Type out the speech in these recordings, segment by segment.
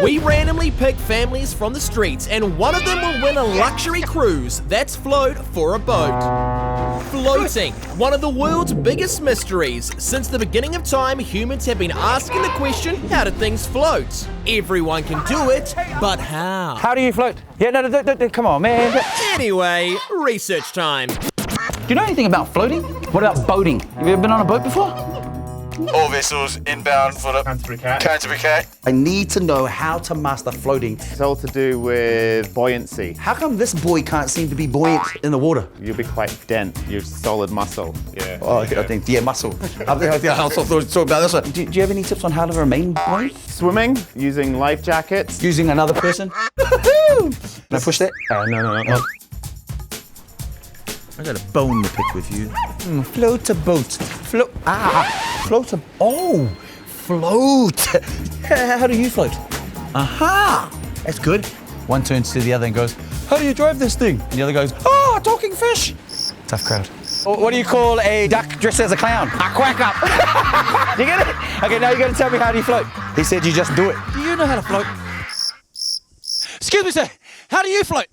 We randomly pick families from the streets, and one of them will win a luxury cruise that's float for a boat. Floating, one of the world's biggest mysteries. Since the beginning of time, humans have been asking the question, how do things float? Everyone can do it, but how? How do you float? Yeah, no, come on, man. Anyway, research time. Do you know anything about floating? What about boating? Have you ever been on a boat before? All vessels inbound for the Canterbury Cat. I need to know how to master floating. It's all to do with buoyancy. How come this boy can't seem to be buoyant in the water? You'll be quite dense. You're solid muscle. Yeah. Oh, I think, yeah, muscle. I think I'll talk about this one. Do you have any tips on how to remain buoyant? Swimming, using life jackets. Using another person? Can I push that? No. I got a bone to pick with you. Float a boat. Float. Float a. Oh, float. How do you float? Aha. That's good. One turns to the other and goes, how do you drive this thing? And the other goes, oh, talking fish. Tough crowd. What do you call a duck dressed as a clown? A quack up. You get it? Okay, now you got to tell me how do you float? He said you just do it. Do you know how to float? Excuse me, sir. How do you float?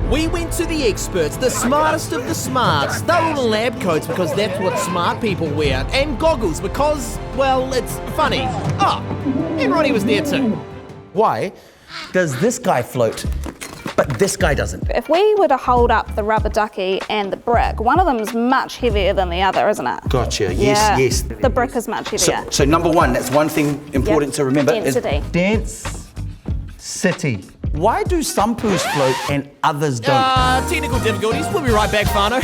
We went to the experts, the smartest of the smarts. They're all in lab coats because that's what smart people wear. And goggles because, well, it's funny. Oh, and Ronnie was there too. Why does this guy float, but this guy doesn't? If we were to hold up the rubber ducky and the brick, one of them is much heavier than the other, isn't it? Gotcha, Yeah. yes. The brick is much heavier. So number one, that's one thing important to remember. Density. Is dense city. Why do some poos float and others don't? Technical difficulties. We'll be right back, Fano.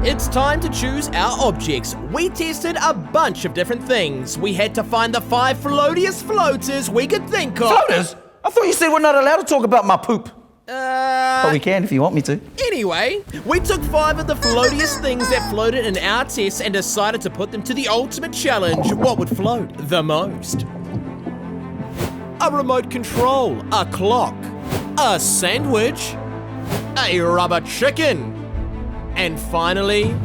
It's time to choose our objects. We tested a bunch of different things. We had to find the 5 floatiest floaters we could think of. Floaters? I thought you said we're not allowed to talk about my poop. But we can if you want me to. Anyway, we took 5 of the floatiest things that floated in our tests and decided to put them to the ultimate challenge. What would float the most? A remote control, a clock, a sandwich, a rubber chicken, and finally,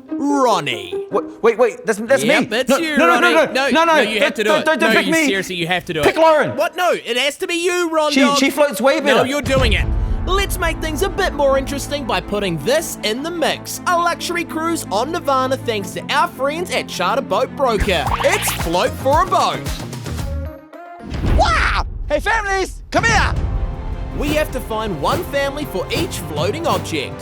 Ronnie. Wait, that's Yep, me. that's No, you, no, Ronnie. no, you have to do it. Don't pick me. Seriously, you have to do it. Pick Lauren. What? No, it has to be you, Ron. She floats way better. No, you're doing it. Let's make things a bit more interesting by putting this in the mix. A luxury cruise on Nirvana thanks to our friends at Charter Boat Broker. It's Float for a Boat. Wow! Hey, families, come here! We have to find one family for each floating object.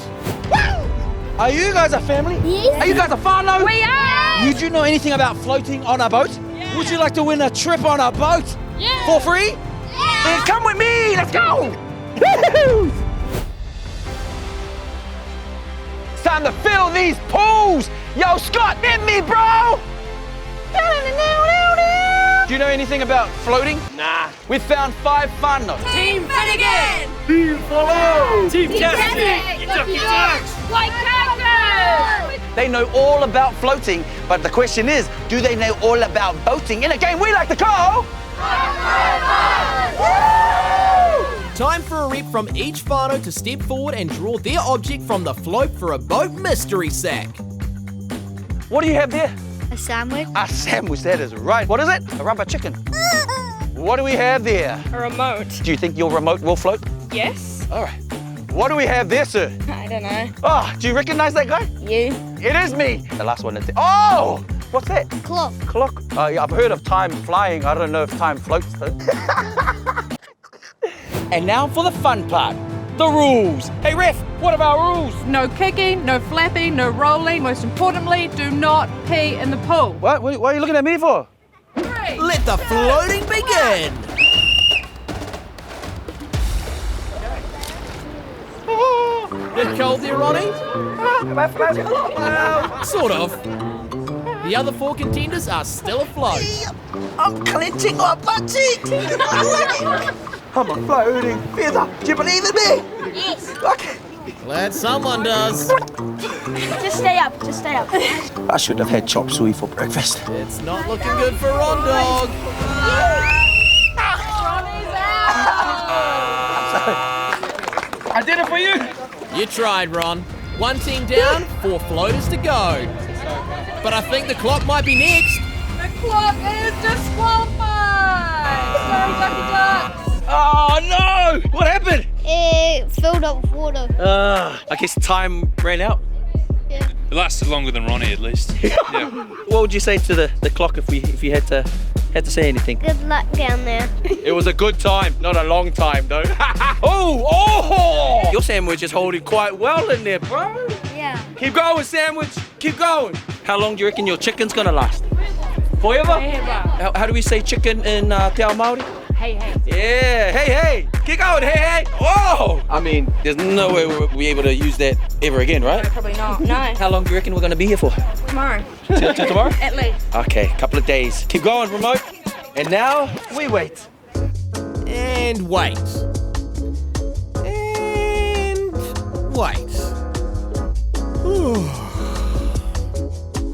Are you guys a family? Yes. Are you guys a whānau? We are! You do know anything about floating on a boat? Yeah. Would you like to win a trip on a boat? Yeah. For free? Yeah. Then come with me, let's go! It's time to fill these pools! Yo, Scott, hit me, bro! Do you know anything about floating? Nah. We found 5 whānau. Team Finnegan! Team Follow! Team Tastic! Ducky Ducks! White Cactus! They know all about floating, but the question is, do they know all about boating in a game we like to call? Time for a rep from each whānau to step forward and draw their object from the Float for a Boat mystery sack. What do you have there? A sandwich. A sandwich, that is right. What is it? A rubber chicken. What do we have there? A remote. Do you think your remote will float? Yes. All right. What do we have there, sir? I don't know. Oh, do you recognize that guy? You. It is me. The last one is there. Oh! What's that? Clock. Clock. Yeah, I've heard of time flying. I don't know if time floats, though. And now for the fun part. The rules. Hey, ref, what are our rules? No kicking, no flapping, no rolling. Most importantly, do not pee in the pool. What are you looking at me for? 3. Let the floating begin. Bit cold there, Ronnie? Well, sort of. The other 4 contenders are still afloat. I'm clenching my butt cheeks. I'm a floating feather. Do you believe in me? Yes. Okay. Glad someone does. Just stay up. Just stay up. I should have had chop suey for breakfast. It's not looking good for Ron Dog. I did it for you. You tried, Ron. 1 team down, 4 floaters to go. But I think the clock might be next. The clock is disqualified. Sorry, Ducky Ducks. Oh no! What happened? It filled up with water. I guess time ran out. Yeah. It lasted longer than Ronnie, at least. Yeah. What would you say to the clock if you had to say anything? Good luck down there. It was a good time, not a long time though. oh! Your sandwich is holding quite well in there, bro. Yeah. Keep going, sandwich. Keep going. How long do you reckon your chicken's gonna last? Forever? How do we say chicken in Te Ao Māori? Hey, hey. Yeah, hey. Keep going, hey. Whoa! I mean, there's no way we'll be able to use that ever again, right? Probably not. No. How long do you reckon we're gonna be here for? Tomorrow. Till tomorrow? At least. Okay, couple of days. Keep going, remote. And now, we wait. And wait. And wait.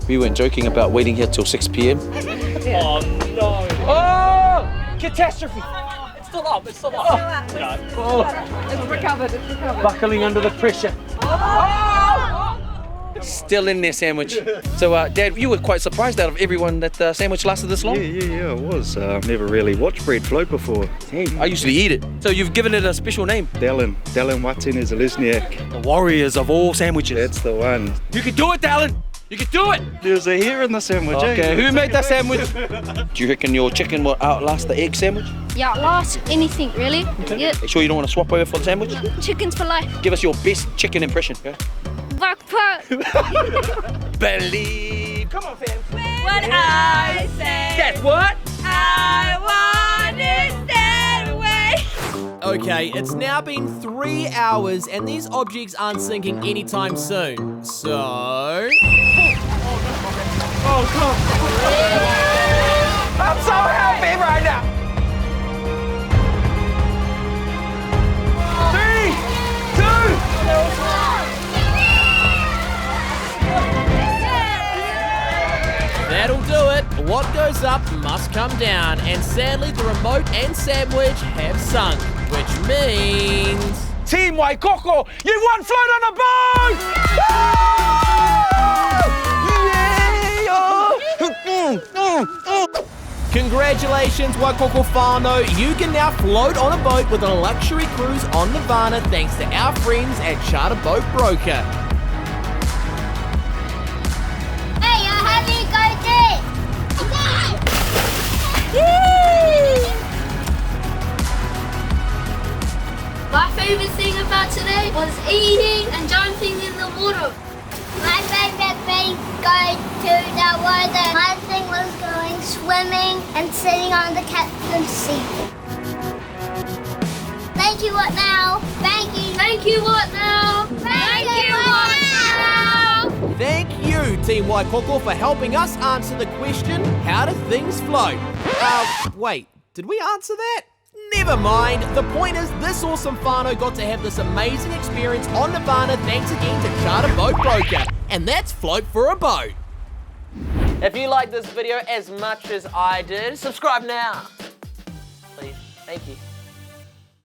We weren't joking about waiting here till 6 p.m. Oh, no. Oh! Catastrophe! It's still up, it's still up. It's recovered, it's recovered. Buckling under the pressure. Still in there, sandwich. So, Dad, you were quite surprised out of everyone that the sandwich lasted this long? Yeah, I was. I've never really watched bread float before. Hey, I usually eat it. So you've given it a special name? Dallin Watson is a Lizniak. The warriors of all sandwiches. That's the one. You can do it, Dallin! You can do it! There's a hair in the sandwich. Okay, who made that sandwich? Do you reckon your chicken will outlast the egg sandwich? Yeah, last anything really. Yeah. Are you sure you don't want to swap over for the sandwich? Chickens for life. Give us your best chicken impression, okay? Believe. Come on, fam. What I say. That's what? I want it that way. Okay, it's now been 3 hours and these objects aren't sinking anytime soon. So... I'm so happy right now. 3, 2. That'll do it. What goes up must come down. And sadly, the remote and sandwich have sunk. Which means... Team Waikoko, you won float on a boat! Congratulations, Waikoko whānau. You can now float on a boat with a luxury cruise on Nirvana thanks to our friends at Charter Boat Broker. Hey, I have you go there. My favourite thing about today was eating and jumping in the water. My favourite thing going to the water. My thing was going swimming and sitting on the captain's seat. Thank you, what now? Thank you. Thank you, what now? Thank you, what now? Thank you, Team Waikoko, for helping us answer the question, how do things float? Wait, did we answer that? Never mind. The point is, this awesome whānau got to have this amazing experience on Nirvana thanks again to Charter Boat Broker. And that's Float for a Boat. If you like this video as much as I did, subscribe now. Please. Thank you.